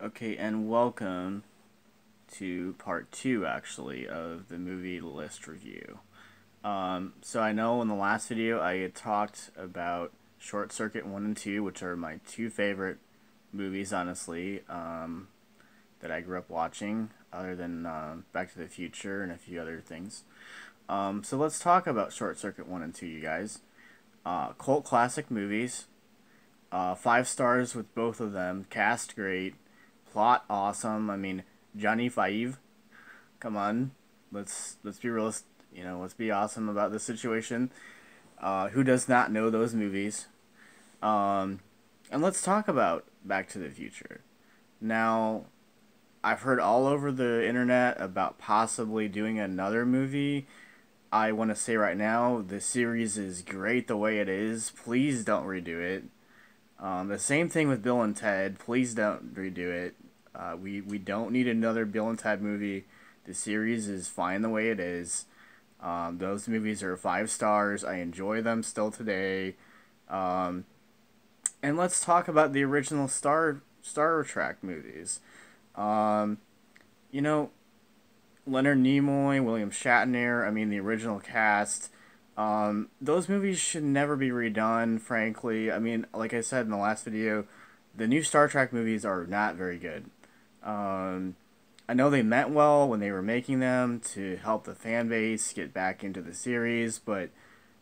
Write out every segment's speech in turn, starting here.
Okay, and welcome to part two, actually, of the movie list review. So I know in the last video I had talked about Short Circuit 1 and 2, which are my two favorite movies, honestly, that I grew up watching, other than Back to the Future and a few other things. So let's talk about Short Circuit 1 and 2, you guys. Cult classic movies. 5 stars with both of them. Cast great. Plot awesome. I mean, Johnny Five. Come on, let's be realistic. Let's be awesome about this situation. Who does not know those movies? Um, and let's talk about Back to the Future. Now, I've heard all over the internet about possibly doing another movie. I want to say right now, the series is great the way it is. Please don't redo it. The same thing with Bill and Ted. Please don't redo it. We don't need another Bill and Ted movie. The series is fine the way it is. Those movies are 5 stars. I enjoy them still today. Um, and let's talk about the original Star Trek movies. Um, you know, Leonard Nimoy, William Shatner. I mean, the original cast. Those movies should never be redone, frankly. I mean, like I said in the last video, the new Star Trek movies are not very good. Um, I know they meant well when they were making them to help the fan base get back into the series, but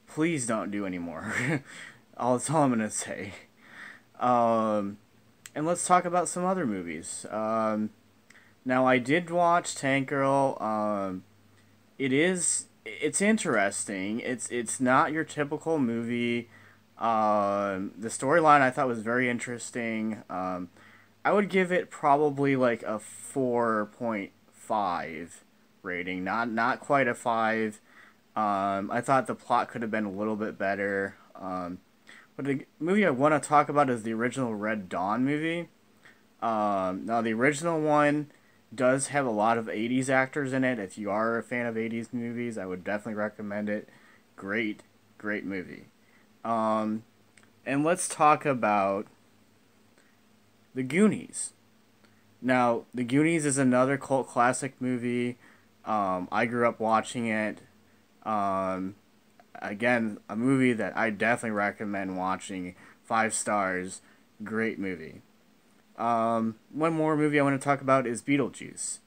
please don't do anymore. That's all I'm gonna say. Um, and let's talk about some other movies. Now I did watch Tank Girl. It's interesting. It's not your typical movie. The storyline I thought was very interesting. I would give it probably like a 4.5 rating. Not quite a 5. I thought the plot could have been a little bit better. But the movie I want to talk about is the original Red Dawn movie. Now the original one does have a lot of 80s actors in it. If you are a fan of 80s movies, I would definitely recommend it. Great movie. Um, and let's talk about The Goonies. Now, The Goonies is another cult classic movie. I grew up watching it. Um, Again, a movie that I definitely recommend watching. 5 stars. Great movie. One more movie I want to talk about is Beetlejuice.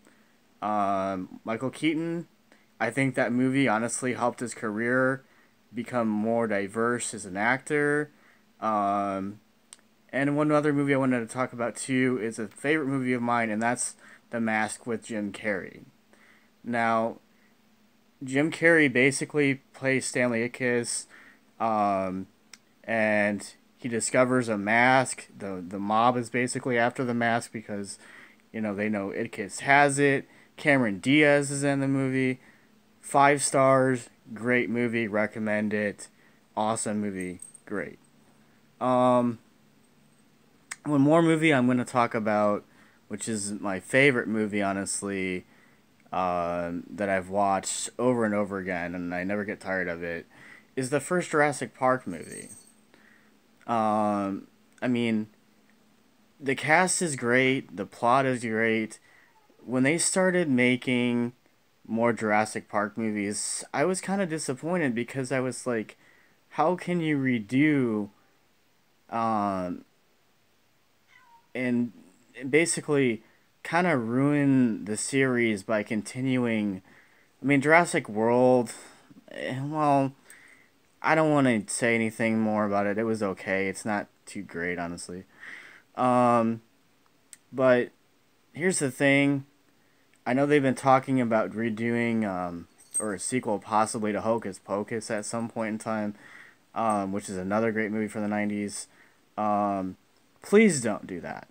Michael Keaton, I think that movie honestly helped his career become more diverse as an actor. Um, and one other movie I wanted to talk about too is a favorite movie of mine, and that's The Mask with Jim Carrey. Now, Jim Carrey basically plays Stanley Ickus, um, and he discovers a mask. The mob is basically after the mask because, they know Ickus has it. Cameron Diaz is in the movie. 5 stars, great movie, recommend it. Awesome movie, great. Um, One more movie I'm going to talk about, which is my favorite movie, honestly, that I've watched over and over again, and I never get tired of it, is the first Jurassic Park movie. I mean, the cast is great, the plot is great. When they started making more Jurassic Park movies, I was kind of disappointed because I was like, how can you redo um, and basically kind of ruin the series by continuing? I mean, Jurassic World, well, I don't want to say anything more about it. It was okay. It's not too great, honestly. Um, but here's the thing. I know they've been talking about redoing or a sequel possibly to Hocus Pocus at some point in time, which is another great movie from the 90s. Um, please don't do that.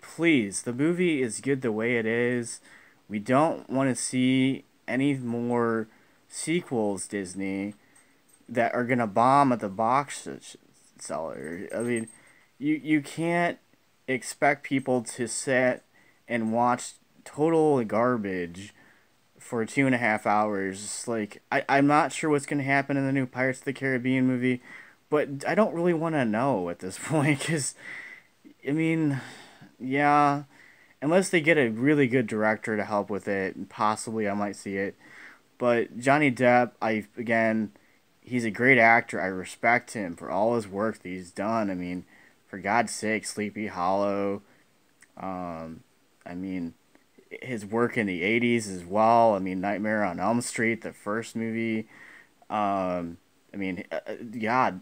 Please. The movie is good the way it is. We don't want to see any more sequels, Disney, that are going to bomb at the box seller. I mean, you can't expect people to sit and watch total garbage for 2.5 hours. Like, I'm not sure what's going to happen in the new Pirates of the Caribbean movie, but I don't really want to know at this point because, I mean, yeah. unless they get a really good director to help with it, and possibly I might see it. But Johnny Depp, he's a great actor. I respect him for all his work that he's done. I mean, for God's sake, Sleepy Hollow. Um, I mean, his work in the '80s as well. I mean, Nightmare on Elm Street, the first movie. God,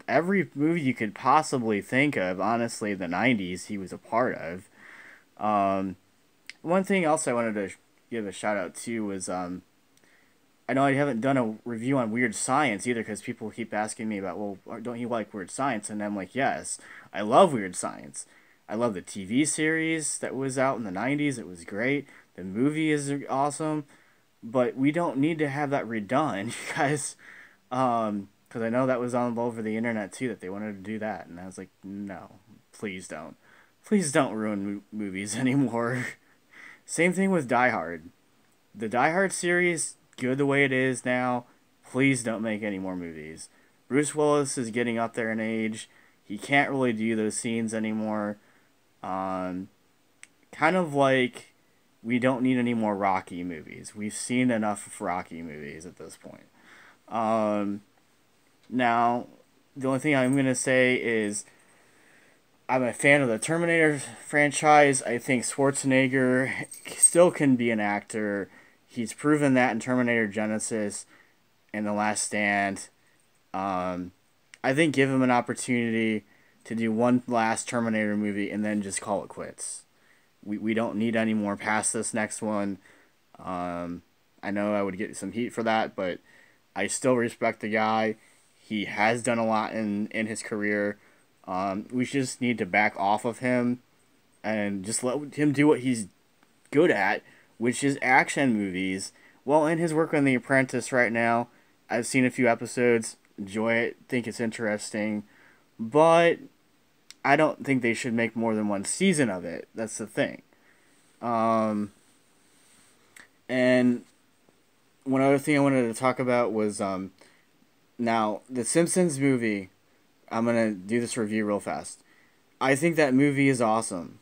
every movie you could possibly think of, honestly, the '90s, he was a part of. Um, One thing else I wanted to give a shout out to was I know I haven't done a review on Weird Science either because people keep asking me about, well, don't you like Weird Science? And I'm like, yes, I love Weird Science. I love the TV series that was out in the '90s. It was great. The movie is awesome, but we don't need to have that redone, you guys. Because I know that was all over the internet too that they wanted to do that, and I was like, no, please don't, please don't ruin movies anymore. Same thing with Die Hard. The Die Hard series, good the way it is now. Please don't make any more movies. Bruce Willis is getting up there in age. He can't really do those scenes anymore. Um, Kind of like we don't need any more Rocky movies. We've seen enough of Rocky movies at this point. Um, Now, the only thing I'm going to say is I'm a fan of the Terminator franchise. I think Schwarzenegger still can be an actor. He's proven that in Terminator Genesis and The Last Stand. I think give him an opportunity to do one last Terminator movie and then just call it quits. We don't need any more past this next one. I know I would get some heat for that, but I still respect the guy. He has done a lot in his career. We just need to back off of him and just let him do what he's good at, which is action movies. Well, in his work on The Apprentice right now, I've seen a few episodes, enjoy it, think it's interesting, but I don't think they should make more than one season of it. That's the thing. Um, and one other thing I wanted to talk about was now the Simpsons movie. I'm gonna do this review real fast. I think that movie is awesome.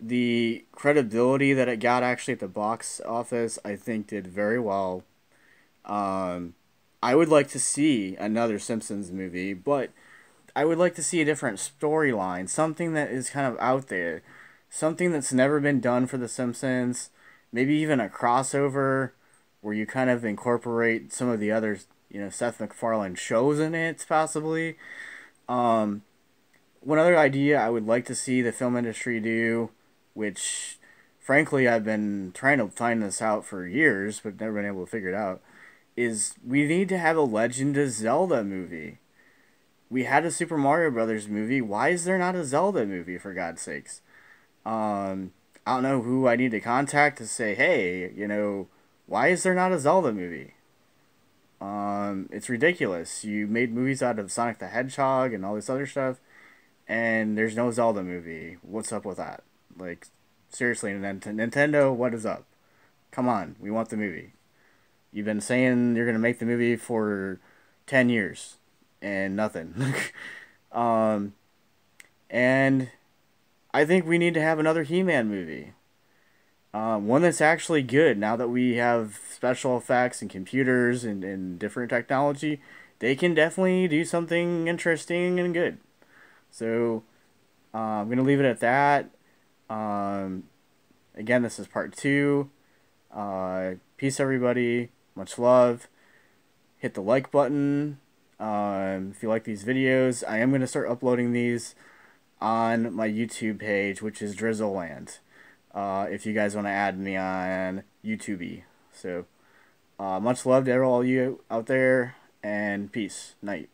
The credibility that it got actually at the box office, I think, did very well. Um, I would like to see another Simpsons movie, but I would like to see a different storyline, something that is kind of out there, something that's never been done for The Simpsons, maybe even a crossover where you kind of incorporate some of the other, Seth MacFarlane shows in it, possibly. Um, One other idea I would like to see the film industry do, which frankly I've been trying to find this out for years but never been able to figure it out, is we need to have a Legend of Zelda movie. We had a Super Mario Brothers movie. Why is there not a Zelda movie, for God's sakes? I don't know who I need to contact to say, hey, why is there not a Zelda movie? It's ridiculous. You made movies out of Sonic the Hedgehog and all this other stuff, and there's no Zelda movie. What's up with that? Like, seriously, Nintendo, what is up? Come on, we want the movie. You've been saying you're going to make the movie for 10 years, and nothing. um, and I think we need to have another He-Man movie. One that's actually good. Now that we have special effects and computers and different technology, they can definitely do something interesting and good. So, I'm going to leave it at that. Um, Again, this is part 2. Peace, everybody. Much love. Hit the like button. If you like these videos, I am going to start uploading these on my YouTube page, which is Drizzleland. If you guys want to add me on YouTube. So, much love to all you out there, and peace. Night.